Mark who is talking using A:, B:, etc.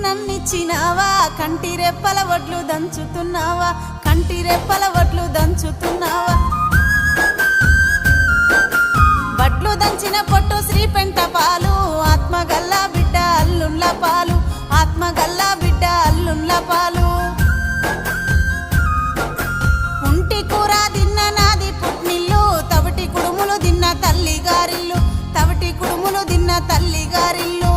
A: నన్నిచ్చినావా కంటి రెప్పల వడ్లు దంచుతున్నావా కంటి రెప్పల వడ్లు దంచుతున్నావా వడ్లు దంచిన పొట్టు శ్రీ పెంట పాలు ఆత్మగల్ల బిడ్డ అల్లుండ్ల పాలు ఆత్మగల్ల బిడ్డ అల్లుండ్ల పాలు ఉంటి కూర తిన్న నాది పుట్నిల్లు తవిటి కుడుములు తిన్న తల్లి గారిల్లు తవిటి కుడుములు తిన్న తల్లి గారిల్లు